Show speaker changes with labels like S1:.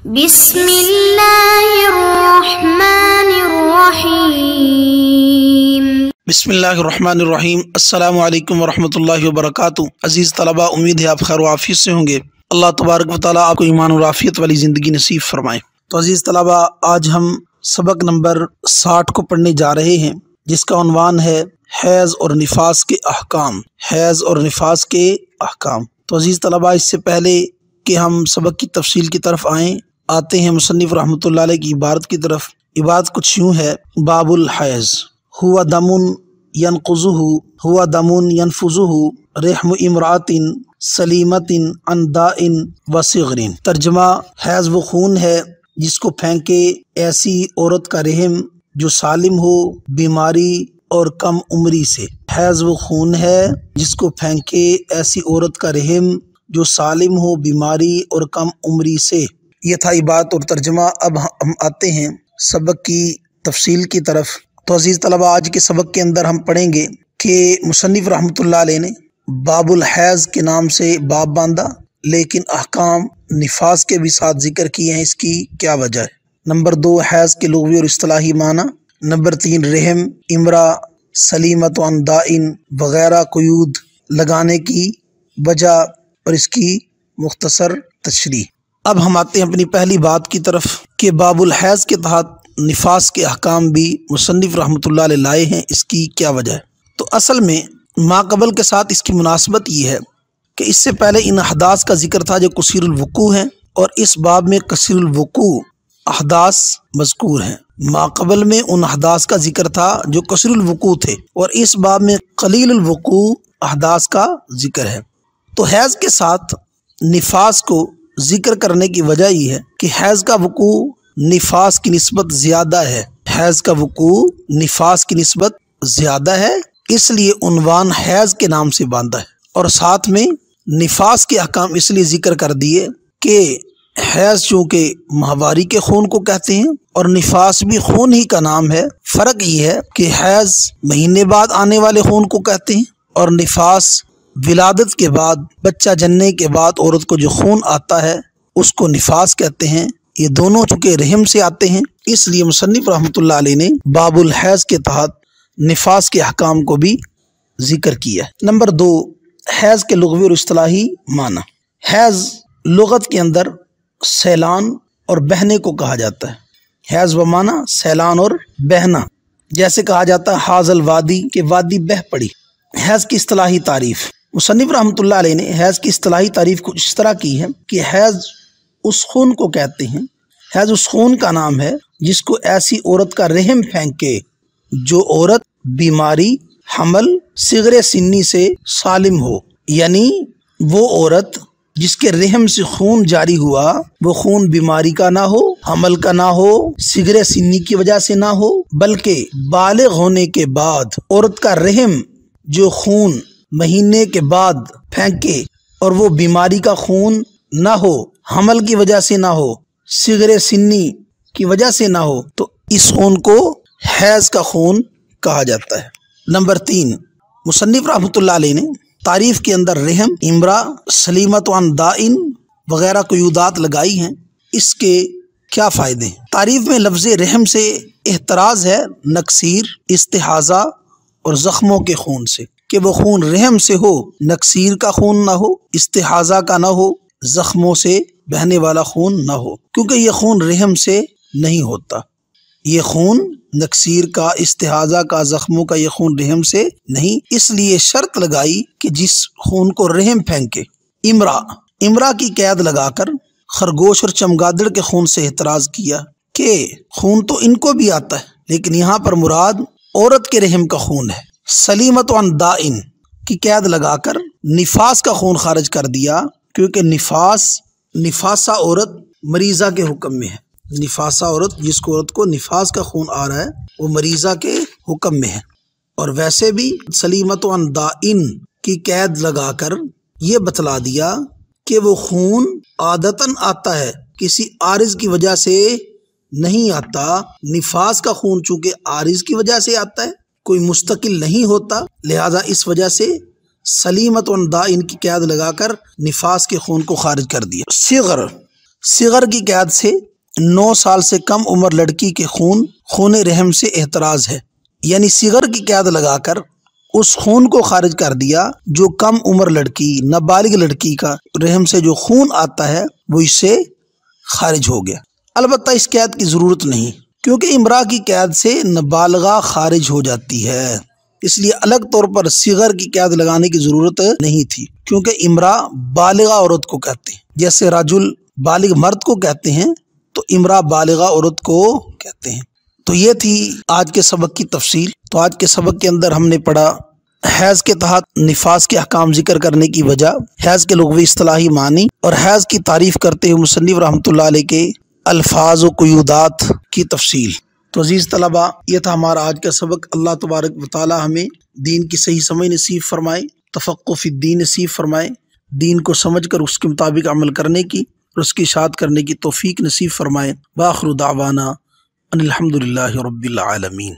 S1: बिस्मिल्लाहिर्रहमानिर्रहीम।
S2: बिस्मिल्लाहिर्रहमानिर्रहीम। अस्सलामु अलैकुम वरहमतुल्लाहि वबरकातुहू। अजीज़ तलबा, उम्मीद है आप खैर वाफियत से होंगे। अल्लाह तबारक व तआला आपको ईमान और आफियत वाली ज़िंदगी नसीब फरमाए। तो अजीज़ तलबा, आज हम सबक नंबर 60 को पढ़ने जा रहे हैं, जिसका उन्वान है हैज़ और निफास के अहकाम। हैज़ और निफास के अहकाम। तो अजीज़ तलबा, इससे पहले कि हम सबक की तफसील की तरफ आते हैं मुसन्निफ़ रहमतुल्लाह अलैह की इबारत की तरफ। इबारत कुछ यूँ है: बाबुल हैज़ हुआ दमुन यनकुज़ुहु हुआ दमुन यनफुज़ुहु रहम इमरातिन सलीमतिन अंदाइन वसिगरिन। तर्जमा: हैज़ वो खून है जिसको फेंके ऐसी औरत का रहम जो सालिम हो बीमारी और कम उम्री से। हैज़ वो खून है जिसको फेंके ऐसी औरत का रहम जो सालिम हो बीमारी और कम उम्री से। ये था इबारत और तर्जमा। अब हम आते हैं सबक की तफसील की तरफ। तो अजीज़ तलबा, आज के सबक के अंदर हम पढ़ेंगे कि मुसन्निफ़ रहमतुल्लाह अलैह ने बाबुल हैज़ के नाम से बाब बांधा, लेकिन अहकाम निफास के भी साथ जिक्र किए हैं। इसकी क्या वजह है? नंबर 2, हैज़ के लुग़वी और इस्तिलाही माना। नंबर 3, रहम, इमरा, सलीमत व दाइन वगैरह क़यूद लगाने की वजह और इसकी मुख्तसर तशरीह। अब हम आते हैं अपनी पहली बात की तरफ कि बाबुल हैज़ के तहत निफास के अहकाम भी मुसन्निफ़ रहमतुल्लाह अलैह लाए हैं। इसकी क्या वजह है? तो असल में माक़बल के साथ इसकी मुनासबत ये है कि इससे पहले इन अहदास का जिक्र था जो कसीरुल वुकू हैं, और इस बाब में कसीरुल वुकू अहदास मज़कूर हैं। माक़बल में उन अहदास का जिक्र था जो कसीरुल वुकू थे, और इस बाब में कलीलुल वुकू अहदास का जिक्र है। तो हैज़ के साथ निफास को जिक्र करने की वजह ये है कि हैज़ का वुकू निफास की निस्बत ज़्यादा है। हैज़ का वुकू निफास की निस्बत ज़्यादा है, इसलिए उन्वान हैज़ के नाम से बांधा है। और साथ में निफास के अहकाम इसलिए जिक्र कर दिए कि हैज़ चूँकि माहवारी के खून को कहते हैं और निफास भी खून ही का नाम है। फ़र्क ये है कि हैज़ महीने बाद आने वाले खून को कहते हैं और निफास विलादत के बाद, बच्चा जनने के बाद औरत को जो खून आता है उसको निफास कहते हैं। ये दोनों चूँकि रहम से आते हैं, इसलिए मुसन्निफ़ रहमतुल्लाह अलैह ने बाबुल हैज़ के तहत निफास के अहकाम को भी जिक्र किया है। नंबर 2, हैज़ के लुग़वी और इस्तिलाही माना। हैज़ लुग़त के अंदर सैलान और बहने को कहा जाता है। हैज़ व माना सैलान और बहना। जैसे कहा जाता है हाज़ल वादी, के वादी बह पड़ी। हैज़ की इस्तिलाही तारीफ़, मुसन्निफ़ रहमतुल्लाह अलैह ने हैज़ की इस्तिलाही तारीफ़ कुछ इस तरह की है कि हैज़ उस खून को कहते हैं, हैज़ उस खून का नाम है जिसको ऐसी औरत का रहम फेंके जो औरत बीमारी, हमल, सिगरे सिन्नी से सालिम हो। यानी वो औरत जिसके रहम से खून जारी हुआ वो खून बीमारी का ना हो, हमल का ना हो, सिगरे सिन्नी की वजह से ना हो, बल्कि बालिग होने के बाद औरत का रहम जो खून महीने के बाद फेंके और वो बीमारी का खून ना हो, हमल की वजह से ना हो, सिगरे सिन्नी की वजह से ना हो, तो इस खून को हैज़ का खून कहा जाता है। नंबर 3, मुसन्निफ़ रहमतुल्लाह अलैह ने तारीफ़ के अंदर रहम, इमरा, सलीमत व दाइन वगैरह क़यूदात लगाई हैं। इसके क्या फ़ायदे हैं? तारीफ़ में लफ्ज़ रहम से एहतराज़ है नक्सीर, इस्तिहाज़ा और ज़ख्मों के खून से, कि वो खून रहम से हो, नक्सीर का खून ना हो, इस्तिहाज़ा का ना हो, ज़ख्मों से बहने वाला खून ना हो, क्योंकि ये खून रहम से नहीं होता। ये खून नक्सीर का, इस्तिहाज़ा का, ज़ख्मों का ये खून रहम से नहीं। इसलिए शर्त लगाई कि जिस खून को रहम फेंके। इमरा, इमरा की कैद लगाकर खरगोश और चमगादड़ के खून से एतराज़ किया कि खून तो इनको भी आता है, लेकिन यहाँ पर मुराद औरत के रहम का खून है। सलीमत व दाइन की कैद लगाकर निफास का खून खारिज कर दिया, क्योंकि निफासा औरत मरीज़ा के हुक्म में है। निफासा औरत, जिसको औरत को निफास का खून आ रहा है, वो मरीज़ा के हुक्म में है। और वैसे भी सलीमत व दाइन की कैद लगाकर ये बतला दिया कि वो खून आदतन आता है, किसी आरिज़ की वजह से नहीं आता। निफास का खून चूँकि आरिज़ की वजह से आता है, कोई मुस्तकिल नहीं होता, लिहाजा इस वजह से सलीमत व दाइन की कैद लगाकर निफास के खून को खारिज कर दिया। सिगर, صغر کی قید سے 9 سال سے کم عمر لڑکی کے خون رحم سے احتراز ہے، یعنی صغر کی قید لگا کر اس خون کو خارج کر دیا جو کم عمر لڑکی نابالغ لڑکی کا رحم سے جو خون آتا ہے وہ اس سے خارج ہو گیا۔ البتہ اس قید کی ضرورت نہیں، کیونکہ امرا کی قید سے نابالغہ خارج ہو جاتی ہے، اس لیے الگ طور پر صغر کی قید لگانے کی ضرورت نہیں تھی، کیونکہ امرا بالغہ عورت کو کہتے ہیں، جیسے رجل بالغ مرد کو کہتے ہیں تو امرا بالغہ عورت کو کہتے ہیں۔ تو یہ تھی آج کے سبق کی تفصیل۔ تو آج کے سبق کے اندر ہم نے پڑھا حیض کے تحت نفاس کے احکام ذکر کرنے کی وجہ، حیض کے لغوی اصطلاحی معنی، اور حیض کی تعریف کرتے ہوئے مصنف رحمۃ اللہ علیہ کے الفاظ و قیودات کی تفصیل۔ تو عزیز طلبہ، یہ تھا ہمارا آج کا سبق۔ اللہ تبارک و تعالی ہمیں دین کی صحیح سمجھ نصیب فرمائے، تفقہ فی الدین نصیب فرمائے، دین کو سمجھ کر اس کے مطابق عمل کرنے کی اور اس کی اشاعت کرنے کی توفیق نصیب فرمائے۔ وآخر دعوانا ان الحمد للہ رب العالمین۔